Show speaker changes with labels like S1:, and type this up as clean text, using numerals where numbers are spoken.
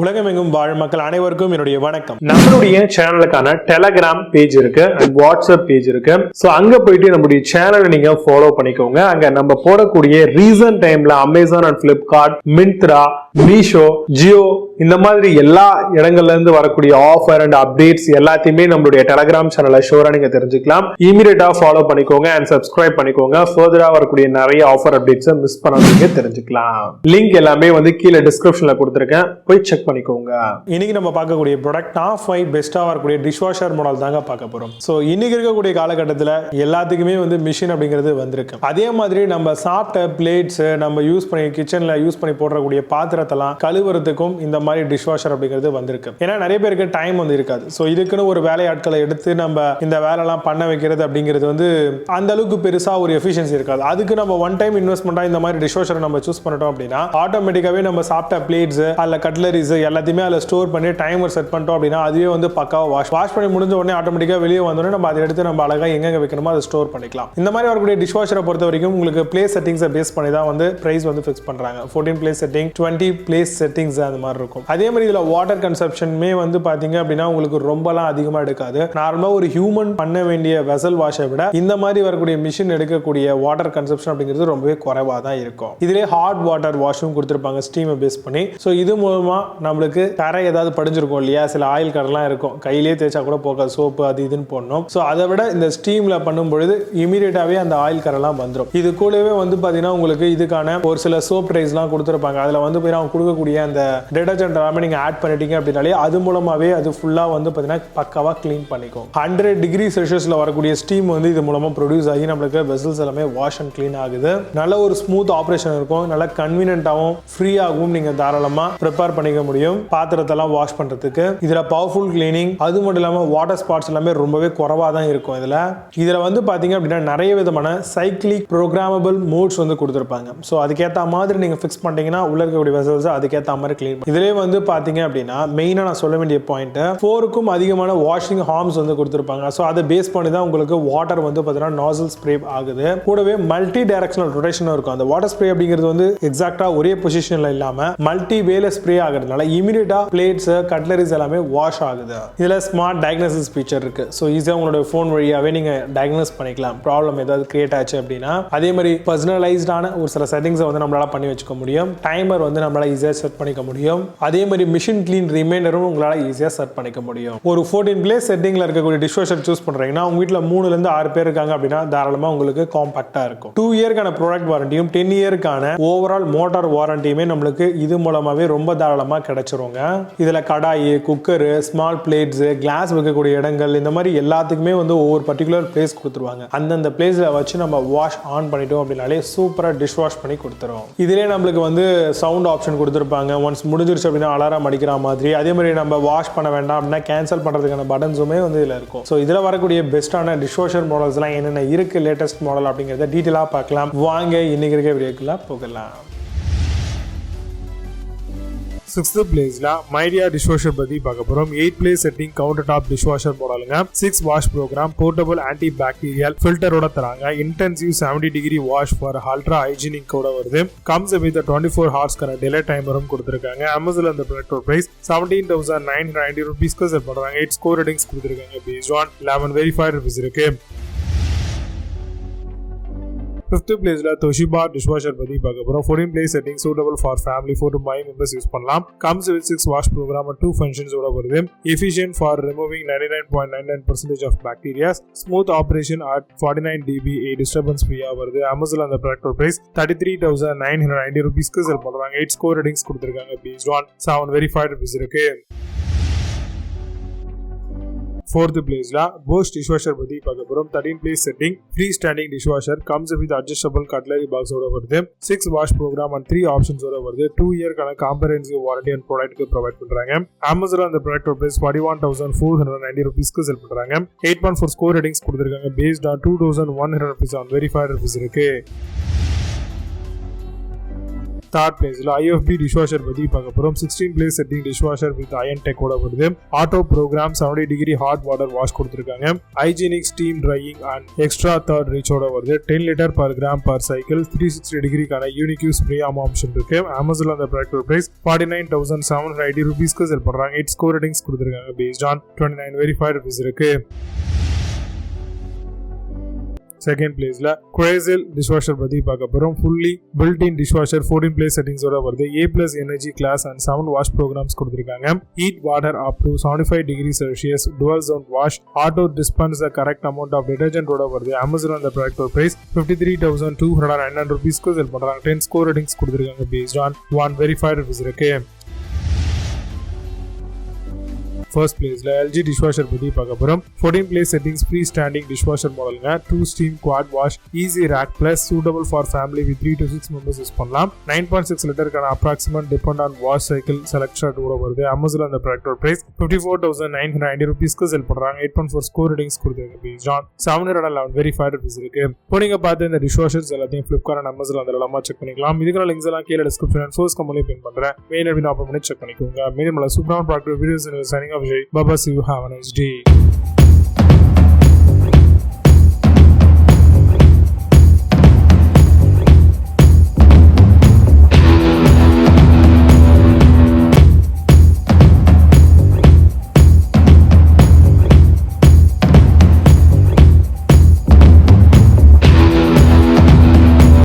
S1: உலகமெங்கும் வாழும் மக்கள் அனைவருக்கும் என்னுடைய வணக்கம். நம்மளுடைய சேனலுக்கான டெலகிராம் பேஜ் இருக்கு அண்ட் வாட்ஸ்அப் பேஜ் இருக்கு. சோ அங்க போயிட்டு நம்மளுடைய சேனலை நீங்க ஃபாலோ பண்ணிக்கோங்க. அங்க நம்ம போடக்கூடிய ரீசன்ட் டைம்ல Amazon and Flipkart, Myntra, Meesho, Jio இந்த மாதிரி எல்லா இடங்கள்ல இருந்து வரக்கூடிய ஆஃபர் அண்ட் அப்டேட்ஸ் எல்லாத்தையுமே நம்மளுடைய டெலகிராம் சேனல்ல ஷோரா நீங்க தெரிஞ்சுக்கலாம். இமீடியட்டா ஃபாலோ பண்ணிக்கோங்க அண்ட் சப்ஸ்கிரைப் பண்ணிக்கோங்க. ஃபர்தரா வரக்கூடிய நிறைய ஆஃபர் அப்டேட்ஸ் மிஸ் பண்ணாதீங்க, தெரிஞ்சுக்கலாம். லிங்க் எல்லாமே கீழே டிஸ்கிரிப்ஷன்ல கொடுத்திருக்கேன், போய் செக் பண்ணிக்கோங்க. இன்னைக்கு நம்ம பார்க்கக்கூடிய ப்ராடக்ட் டாப் 5 பெஸ்டா வரக்கூடிய டிஷ்வாஷர் மாடல் தாங்க பார்க்க போறோம். சோ இன்னைக்கு இருக்கக்கூடிய காலகட்டத்தில் எல்லாத்துக்குமே மிஷின் அப்படிங்கிறது வந்திருக்கு. அதே மாதிரி நம்ம சாப்பிட்ட பிளேட்ஸ், நம்ம யூஸ் பண்ணி கிச்சன்ல யூஸ் பண்ணி போடக்கூடிய பாத்திரத்தெல்லாம் கழுவுறதுக்கும் இந்த மாதிரி டிஷ்வாஷர் அப்படிங்கிறது வந்திருக்கு. ஏன்னா நிறைய பேருக்கு டைம் இருக்காது. ஸோ இதுக்குன்னு ஒரு வேலையாட்களை எடுத்து நம்ம இந்த வேலைலாம் பண்ண வைக்கிறது அப்படிங்கிறது அந்த அளவுக்கு பெருசா ஒரு எஃபிஷியன்சி இருக்காது. அதுக்கு நம்ம ஒன் டைம் இன்வெஸ்ட்மெண்டா இந்த மாதிரி டிஷ்வாஷர் நம்ம சூஸ் பண்ணிட்டோம் அப்படின்னா ஆட்டோமேட்டிக்காவே நம்ம சாப்பிட்ட பிளேட்ஸ் அல்ல கட்லரிஸ் எல்லாத்தையுமே அதில் ஸ்டோர் பண்ணி டைமர் செட் பண்ணிட்டோம் அப்படின்னா அதுவே பக்காவா வாஷ் பண்ணி முடிஞ்ச உடனே ஆட்டோமேட்டிக்கா வெளியே வந்தோடனே நம்ம அதை எடுத்து நம்ம அழகா எங்க வைக்கணுமோ அதை ஸ்டோர் பண்ணிக்கலாம். இந்த மாதிரி வரக்கூடிய டிஷ்வாஷரை பொறுத்த வரைக்கும் உங்களுக்கு பிளேஸ் செட்டிங்ஸை பேஸ் பண்ணி தான் பிரைஸ் ஃபிக்ஸ் பண்றாங்க. 14 பிளேஸ் செட்டிங், 20 பிளேஸ் செட்டிங்ஸ் அந்த மாதிரி இருக்கும். அதே மாதிரி இதுல வாட்டர் கன்சப்ஷனுமே பாத்தீங்க அப்படின்னா உங்களுக்கு ரொம்பலாம் அதிகமா எடுக்காது. நார்மலா ஒரு ஹியூமன் பண்ண வேண்டிய வெசல் வாஷை விட இந்த மாதிரி வரக்கூடிய மிஷின் எடுக்கக்கூடிய வாட்டர் கன்சப்ஷன் அப்படிங்கிறது ரொம்பவே குறைவா தான் இருக்கும். இதுல ஹாட் வாட்டர் வாஷும் கொடுத்திருப்பாங்க ஸ்டீமை பேஸ் பண்ணி. சோ இது மூலமா நம்மளுக்கு கரை ஏதாவது படிஞ்சிருக்கும் இல்லையா, சில ஆயில் கரெல்லாம் இருக்கும், கையிலேயே தேய்ச்சா கூட போகாது, சோப்பு அது இதுன்னு போடணும். ஸோ அதை விட இந்த ஸ்டீம்ல பண்ணும் பொழுது இமீடியட்டாவே அந்த ஆயில் கரெல்லாம் வந்துடும். இது கூடவே பாத்தீங்கன்னா உங்களுக்கு இதுக்கான ஒரு சில சோப் ட்ரைஸ்லாம் கொடுத்துருப்பாங்க. அதில் அவங்க கொடுக்கக்கூடிய அந்த டிடர்ஜென்ட் எல்லாமே நீங்க ஆட் பண்ணிட்டீங்க அப்படின்னாலே அது மூலமாவே அது ஃபுல்லா பாத்தீங்கன்னா பக்காவா கிளீன் பண்ணிக்கும். 100 டிகிரி செல்சியஸ்ல வரக்கூடிய ஸ்டீம் இது மூலமா ப்ரொடியூஸ் ஆகி நம்மளுக்கு வெசல்ஸ் எல்லாமே வாஷ் அண்ட் கிளீன் ஆகுது. நல்ல ஒரு ஸ்மூத் ஆப்ரேஷன் இருக்கும், நல்ல கன்வீனியன்ட்டாகவும் ஃப்ரீயாகவும் நீங்க தாராளமா ப்ரிப்பேர் பண்ணிக்க முடியும் பாத்திரத்தெல்லாம் வாஷ் பண்றதுக்கு. இதுல பவர்ஃபுல் கிளீனிங், அது மட்டும் இல்லாம வாட்டர் ஸ்பாட்ஸ் எல்லாமே ரொம்பவே குறைவா தான் இருக்கும். இதுல பாத்தீங்க அப்படின்னா நிறைய விதமான சைக்கிளிக் ப்ரோக்ராமபிள் மோட்ஸ் கொடுத்திருப்பாங்க. சோ அதுக்கேற்ற மாதிரி நீங்க ஃபிக்ஸ் பண்ணிட்டீங்கன்னா உள்ள இருக்கக்கூடிய வெசல்ஸ் அதுக்கேற்ற மாதிரி கிளீன். இதுலயே பாத்தீங்க அப்படின்னா மெயினா நான் சொல்ல வேண்டிய பாயிண்ட் 4க்கும் அதிகமான வாஷிங் ஹார்ம்ஸ் கொடுத்திருப்பாங்க. சோ அதை பேஸ் பண்ணி தான் உங்களுக்கு வாட்டர் பாத்தீங்கன்னா நாசல் ஸ்ப்ரே ஆகுது. கூடவே மல்டி டைரக்ஷனல் ரொட்டேஷன் இருக்கும். அந்த வாட்டர் ஸ்ப்ரே அப்படிங்கிறது எக்ஸாக்ட்டா ஒரே பொசிஷன்ல இல்லாம மல்டி வேல ஸ்ப்ரே ஆகிறதுனால இமிடியேட்டா பிளேட்ஸ், கட்லரிஸ் எல்லாமே வாஷ் ஆகுது. இதுல ஸ்மார்ட் டயக்னோசிஸ் ஃபீச்சர் இருக்கு. சோ ஈஸியா உங்களோட போன் வழியாவே நீங்க டயக்னோஸ் பண்ணிக்கலாம் ப்ராப்ளம் ஏதாவது கிரியேட் ஆச்சு அப்படின்னா. அதே மாதிரி பர்சனலைஸ்டான ஒரு சில செட்டிங்ஸ் நம்மளால பண்ணி வச்சுக்க முடியும். டைமர் நம்மளால ஈஸியா செட் பண்ணிக்க முடியும். அதே மாதிரி மிஷின் கிளீன் ரிமைண்டரும் உங்களால ஈஸியா செட் பண்ணிக்க முடியும். ஒரு 14 பிளேஸ் செட்டிங்ல இருக்கக்கூடிய டிஷ்வாஷர் சூஸ் பண்றீங்கன்னா உங்க வீட்ல 3 ல இருந்து 6 பேர் இருக்காங்க அப்படின்னா தாராளமா உங்களுக்கு காம்பாக்டா இருக்கும். 2 இயர்க்கான ப்ராடக்ட் வாரண்டியும் 10 இயர்க்கான ஓவரால் மோட்டார் வாரண்டியுமே நம்மளுக்கு இது மூலமாவே ரொம்ப தாராளமா கிடைச்சிருங்க. இதுல கடாயி, குக்கர், ஸ்மால் பிளேட்ஸ், கிளாஸ் வைக்கக்கூடிய இடங்கள் இந்த மாதிரி எல்லாத்துக்குமே ஒவ்வொரு பர்டிகுலர் பிளேஸ் கொடுத்துருவாங்க. அந்தந்த பிளேஸ்ல வச்சு நம்ம வாஷ் ஆன் பண்ணிட்டோம் அப்படின்னாலே சூப்பரா டிஷ் வாஷ் பண்ணி கொடுத்துரும். இதுலயே நம்மளுக்கு சவுண்ட் ஆப்ஷன் கொடுத்துருப்பாங்க. ஒன்ஸ் முடிஞ்சிருச்சு அப்படின்னா அலாரம் அடிக்கிற மாதிரி. அதே மாதிரி நம்ம வாஷ் பண்ண வேண்டாம் அப்படின்னா கேன்சல் பண்றதுக்கான பட்டன்ஸுமே இதுல இருக்கும். ஸோ இதுல வரக்கூடிய பெஸ்டான டிஷ்வாஷர் மாடல்ஸ் எல்லாம் என்னென்ன இருக்கு, லேட்டஸ்ட் மாடல் அப்படிங்கறத டீட்டெயிலா பார்க்கலாம். வாங்க இன்னைக்கு இருக்க வீடியோக்குள்ள போகலாம். 6th பிளேஸ்ல Midea dishwasher பத்தி பார்க்க போறோம். 8 பிளேஸ் செட்டிங் countertop dishwasher மாடலுங்க. 6 wash programme, portable anti bacterial ஃபில்டரோட தராங்க. Intensive 70 degree wash for ultra hygienic கூட வருது. கம்ஸ் வித் 24 ஹார்ஸ்க்கான டிலே டைமரும் கொடுத்திருக்காங்க. அமேசான்ல இந்த ப்ராடக்ட் பிரைஸ் 17,990 ரூபீஸ்க்கு செல் பண்றாங்க. 8 ஸ்கோர் ரேட்டிங்ஸ் கொடுத்திருக்காங்க. பேஸ்ட் ஆன் 11 வெரிஃபைட் ரிவ்யூஸ் இருக்கு. 5th பிளேஸ்ல Toshiba dishwasher பத்தி பார்க்க போறோம். 14 place setting, suitable for family 4 to 5 members use பண்ணலாம். Comes with 6 wash programme and 2 functions ஓட வருது. Efficient for removing 99.99% of bacterias. Smooth operation at 49 dBA disturbance ஃப்ரீயா வருது. அமேசான்ல அந்த ப்ராடக்ட் பிரைஸ் 33,990 ரூபீஸ்க்கு செல் பண்றாங்க. 8 ஸ்கோர் ரேட்டிங்ஸ் கொடுத்திருக்காங்க. பேஸ்ட் ஆன் 7 வெரிஃபைட் ரிவ்யூஸ் இருக்கு. 4th பிளேஸ்ல Bosch dishwasher பத்தி பார்க்க போறோம். 13 place setting, free standing dishwasher, comes with adjustable cutlery box ஓட வருது. 6 வாஷ் ப்ரோக்ராம் and 3 ஆப்ஷன்ஸ் ஓட வருது. 2 இயர்க்கான காம்பரஹென்சிவ் வாரண்டி அண்ட் ப்ராடக்ட்க்கு ப்ரொவைட் பண்றாங்க. அமேசான்ல அந்த ப்ராடக்ட் பிரைஸ் 41,490 ரூபீஸ்க்கு செல் பண்றாங்க. 8.4 ஸ்கோர் ரேட்டிங்ஸ் கொடுத்திருக்காங்க. Based on 2,100 rupees on verified reviews இருக்கு. தேர்ட் பிளேஸ்ல IFB டிஷ்வாஷர் பத்தி பார்க்க போறோம். 16 place setting dishwasher with iron tech ஓட வருது. Auto programme 70° hot water wash கொடுத்திருக்காங்க. hygienic steam drying and extra third reach ஓட வருது. 10 liter per gram per cycle 360° கான unique spray arm option இருக்கு. Amazon அந்த ப்ராடக்ட் பிரைஸ் 49,780 rupeesக்கு செல் பண்றாங்க. 8 score ratings கொடுத்திருக்காங்க based on 29 verified reviews இருக்கு. செகண்ட் பிளேஸ்ல Carysil dishwasher பத்தி பார்க்க போறோம். fully built-in dishwasher 14 place settings ஓட வருது. A+ energy class and 7 wash programs கொடுத்திருக்காங்க. heat water up to 75°C, dual zone wash, auto dispense the correct amount of detergent ஓட வருது. Amazon அந்த ப்ராடக்ட் பிரைஸ் 53,209 rupeesக்கு செல் பண்றாங்க. 10 score ratings கொடுத்திருக்காங்க based on 1 verified reviews இருக்கு. First place LG dishwasher பத்தி பார்க்க போறோம். 14 place settings freestanding dishwasher மாடலுங்க. 2 steam quad wash, easy rack plus, suitable for family with 3 to 6 members use பண்ணலாம். 9.6 liter கான approximate depend on wash cycle selection ஓட வருது. Amazon அந்த ப்ராடக்ட் பிரைஸ் 54,990 rupeesக்கு செல் பண்றாங்க. 8.4 score ratings கொடுத்திருக்காங்க based on 711 verified reviews இருக்கு. இப்போ நீங்க பார்த்த இந்த dishwashers எல்லாத்தையும் Flipkart and Amazon அந்த எல்லாமே செக் பண்ணிக்கலாம். இதுக்கான லிங்க்ஸ் எல்லாம் கீழ டிஸ்கிரிப்ஷன் and source கமெண்ட்ல பின் பண்றேன். மெயில் ஐடி ஓபன் பண்ணி செக் பண்ணிக்கோங்க. மீண்டும் சூப்பரான product reviews signing off. Bye bye, see you, have a nice day.